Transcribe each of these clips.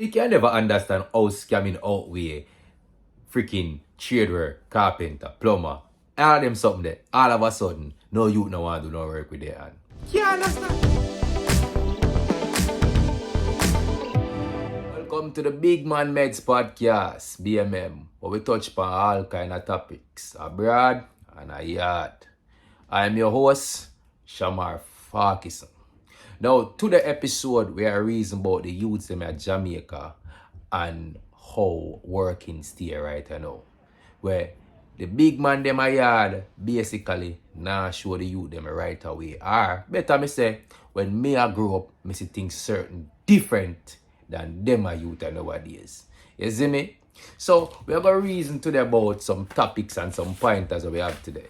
You can never understand how scamming outweigh freaking trade work, carpenter, plumber, all them something there. All of a sudden, no youth no want to do no work with their hand. Can't understand. Welcome to the Big Man Meds Podcast, BMM, where we touch upon all kind of topics, abroad and a yard. I am your host, Shamar Farkison. Now, to the episode, we are reason about the youths in Jamaica and how working stay right now. Where the big man them a yard basically now show the youth them right away. Or better me say, when me I grow up, me see things certain different than them a youth nowadays. You see me? So we have a reason today about some topics and some pointers that we have today.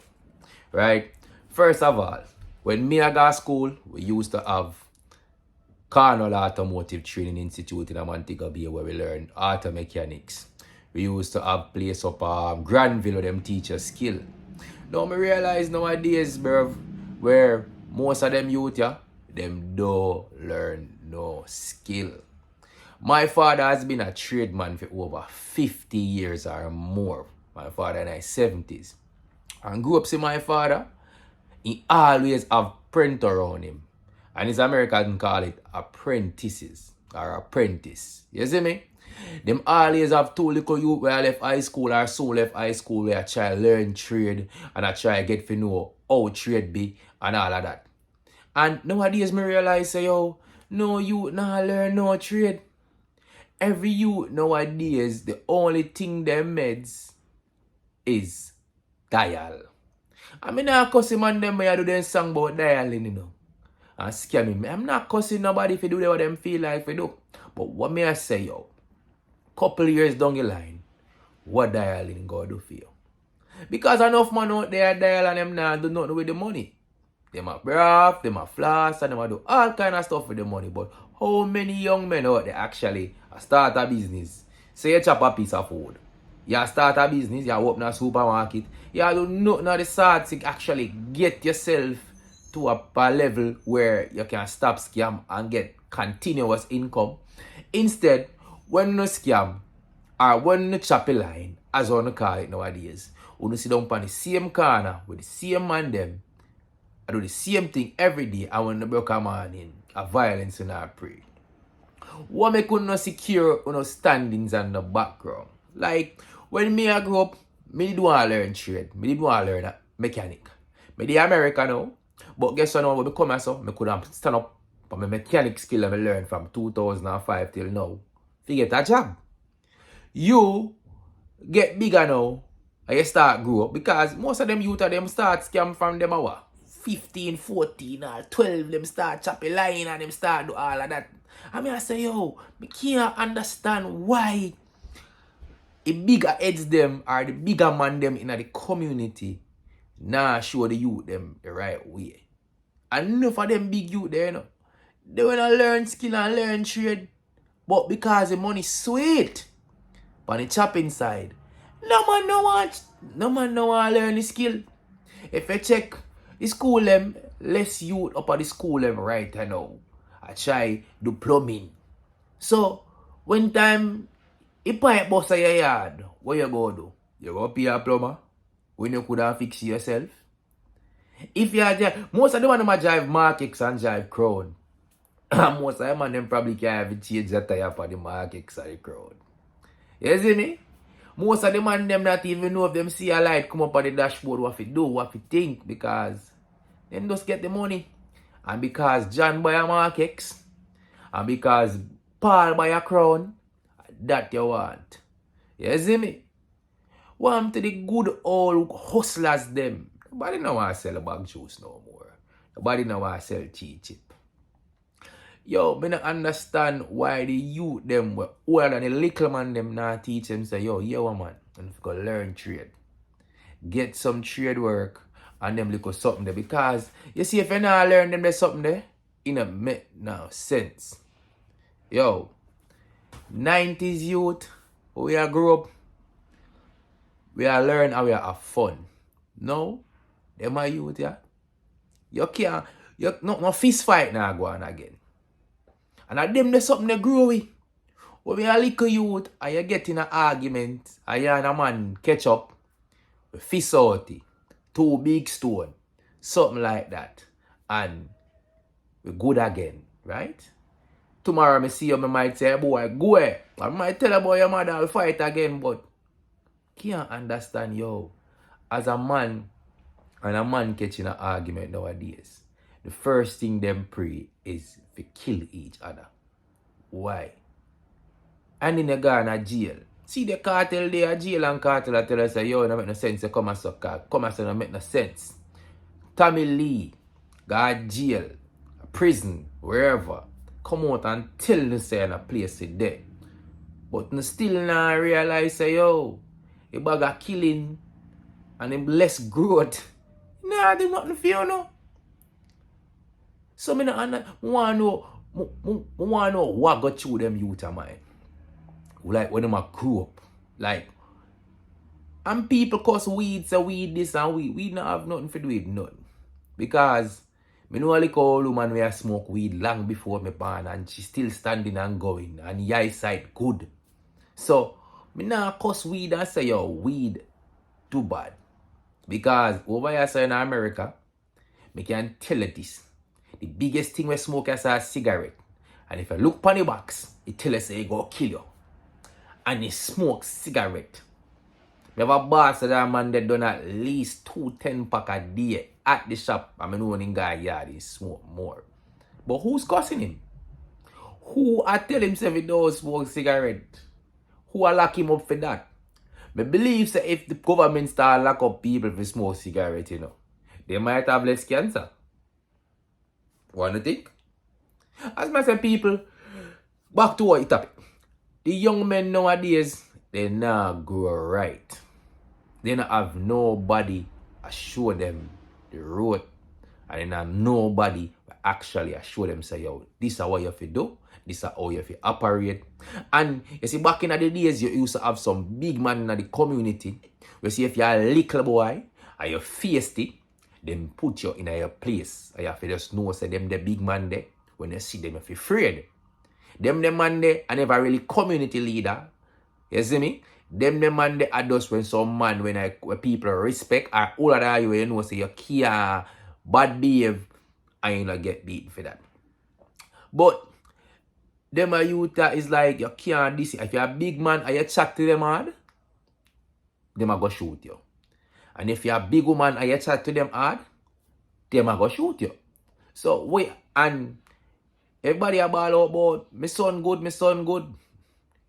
Right? First of all, when me I go to school, we used to have Carnal Automotive Training Institute in Montego Bay where we learn auto mechanics. We used to have place up Granville where them teach us skill. Now me realize nowadays, bruv, where most of them youth, them don't learn no skill. My father has been a tradesman for over 50 years or more. My father in his 70s. And grew up see my father, he always have print around him. And his Americans call it apprentices or apprentice. You see me? Them always have two little youth where I left high school or soon left high school where I try learn trade and I try get to know how trade be and all of that. And nowadays me realize say, yo, no youth not learn no trade. Every youth nowadays, the only thing them meds is dial. I mean, not cussing man them when I do them song about dialing, you know. And scamming me. I'm not cussing nobody if you do what them feel like they do. But what may I say, yo? Couple years down the line, what dialing God do for you? Because enough man out there dial and them not do nothing with the money. Them a braff, them a floss, and them a do all kind of stuff with the money. But how many young men out there actually start a business? Say you chop a piece of food. You start a business, you open a supermarket. You do nothing of the sort to actually get yourself to a level where you can stop scam and get continuous income. Instead, when you scam or when you chop a line, as on the call it nowadays, when you sit down on the same corner with the same man them, I do the same thing every day, and when the broke a morning, a violence in our pray. What make you not secure on standings and the background? Like when me I grew up, me did want to learn trade, me did want to learn mechanic. Me the American now, but guess what now when I come here so, me could have stand up for my mechanic skill that I learned from 2005 till now. To get a job. You get bigger now and you start grow up because most of them youth of them start scam from them what? 15, 14 or 12 them start chopping line and them start do all of that. I mean I say yo, me can't understand why the bigger heads them or the bigger man them in the community now show the youth them the right way. And enough of them big youth there, you know, they wanna learn skill and learn trade. But because the money sweet on the chopping side, no man no want learn the skill. If you check the school them, less youth up at the school them right now. I try do plumbing. So when time if pipe bust your yard, what you go do? You go pay a plumber when you could have fix yourself. If you are most of them want to drive Mark X and drive Crown. Most of them probably can't even change the tire for the Mark X or the Crown. You see me? Most of them not even know if them see a light come up on the dashboard what to do, what to think, because them just get the money. And because John buy a Mark X, and because Paul buy a Crown, that you want. You see me? Want to the good old hustlers them. Nobody know want to sell a bag juice no more. Nobody know want to sell cheap. Yo, me not understand why the youth them were older than the little man them not teach them say, yo, man, and if you go learn trade. Get some trade work and them little something there. Because you see if you not learn them there's something there, it don't make no sense. Yo, 90s youth, we are grow up, we are learn and we are have fun. No, them are youth, yeah. You can't, no fist fight now go on again. And at them there's something they grow with. When we a little youth, and you get in an argument, and you and a man catch up, we fist out it, 2 big stone, something like that, and we good again, right? Tomorrow I see you, I might say, boy, go ahead. I might tell about your mother, we fight again, but can't understand, yo, as a man, and a man catching an argument nowadays, the first thing them pray is to kill each other. Why? And then they go in jail. See the cartel there, jail and cartel I tell us, yo, it make no sense, you come and suck out. Come and say, no make no sense. Tommy Lee, got jail, prison, wherever. Come out and tell them say in a place is there. But no still not realize, say, yo, a bag of killing and him less growth. Nah, do nothing for you, no. So I want to know what got through them youth of mine. Like when them a grew up. Like, and people cause weed, say weed this and weed not have nothing to do with nothing. Because me know a little old woman where smoke weed long before me born and she still standing and going and the eyesight good. So me nah cuss weed and say yo weed too bad. Because over here say in America, me can tell you this. The biggest thing we smoke is a cigarette. And if you look on the box, it tell you say it go kill you. And he smoke cigarette. We have a boss that man that done at least 2 10-pack a day at the shop. I mean, one guy yard he smoke more. But who's cussing him? Who I tell himself he don't smoke cigarette? Who I lock him up for that? Me believe that if the government start lock up people for smoke cigarette, you know, they might have less cancer. What do you think? As I say, people, back to what topic. The young men nowadays, they not grow right. They not have nobody show them the road. And they not nobody actually show them say, yo, this is what you have to do. This is how you have to operate. And you see, back in the days, you used to have some big man in the community. You see, if you're a little boy and you're feisty, then put you in your place. And you have to just know, say, them the big man there. When you see them, you have to afraid. Them the man there are never really community leader. You see me? Them the man there are just when some man when people respect or all of that you know say you can't bad behave and you not get beaten for that. But them a youth that is like you can't this. If you're a big man and you chat to them hard, them a go shoot you. And if you're a big woman and you chat to them hard, them a go shoot you. So wait and everybody about about my son good, my son good.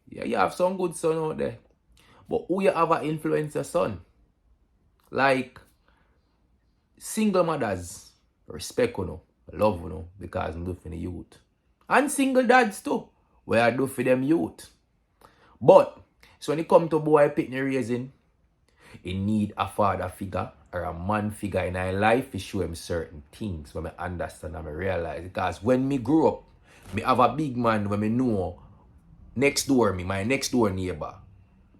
Yeah, you have some good son out there. But who you have influence your son? Like single mothers respect you know, love you know, because I'm doing for the youth. And single dads too, where I do for them youth. But so when it comes to boy picking raising, he need a father figure or a man figure in our life to show him certain things when I understand and I realize. Because when me grew up, me have a big man when me know next door me, my next door neighbor.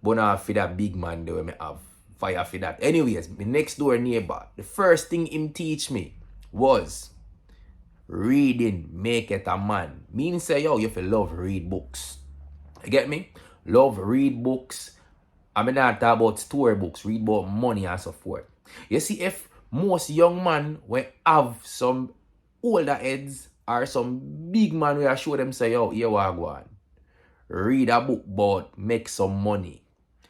But now for that big man there when me have fire for that. Anyways, my next door neighbor, the first thing him teach me was reading make it a man. Means say yo, you have to love read books. You get me? Love read books. I mean not talk about story books, read about money and so forth. You see, if most young man will have some older heads or some big man will show them say, yo, here we go on. Read a book about make some money.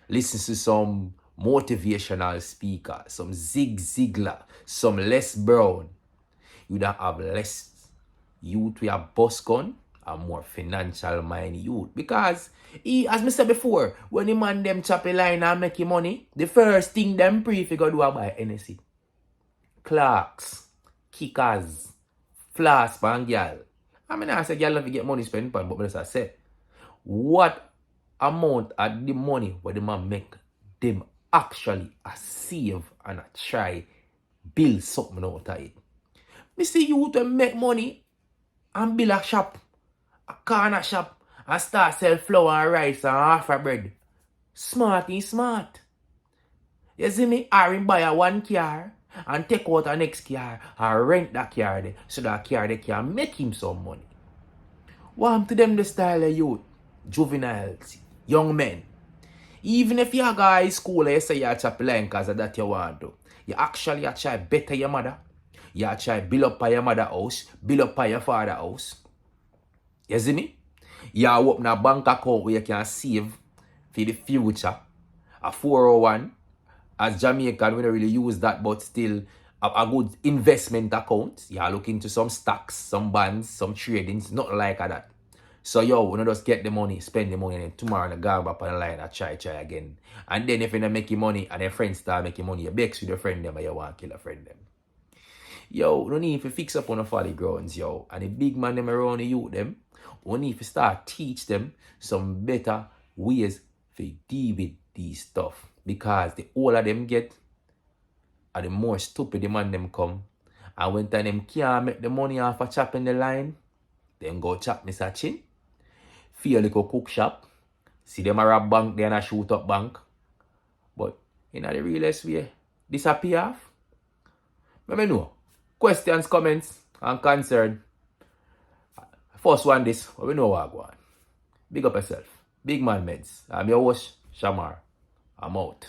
Listen to some motivational speaker, some Zig Ziglar, some Les Brown. You don't have less youth with a bus gun and more financial mind youth. Because as I said before, when the man them chop a line and make money, the first thing them pre figure do are buy NSC. Clarks, kickers, flask and girl. I mean I say girl love to get money spend pan, but as I said, what amount of the money where the man make them actually save and try build something out of it. Me see you to make money and build a shop, a corner shop, and start sell flour and rice and half a bread. Smart is smart. You see me? Or him buy a one car and take out a next car and rent that car there so that car they can make him some money. What to them the style of youth? juveniles, young men. Even if you go to high school and you say you chop line because that you want to, you actually try better your mother. You try build up by your mother house, build up by your father house. You see me? You open a bank account where you can save for the future. A 401. As Jamaican, we don't really use that, but still a good investment account. You look into some stocks, some bonds, some tradings, nothing like that. So yo, we don't just get the money, spend the money, and then tomorrow you go back on the line and try again. And then if you don't make your money and your friends start making money, you bex with your friend them and you want to kill a friend them. Yo, no need to fix up on the folly grounds, yo. And the big man them around the youth them, we need to start teach them some better ways to deal with these stuff. Because the older them get, and the more stupid the man them come. And when time them can't make the money off of chopping the line, then go chop Mr. Chin. Feel like a cook shop. See them a rob bank, then a shoot up bank. But in the realest way, disappear off. Let me know. Questions, comments, and concern. First one this, but we know what I want. Big up yourself. Big man meds. I'm your host, Shamar. I'm out.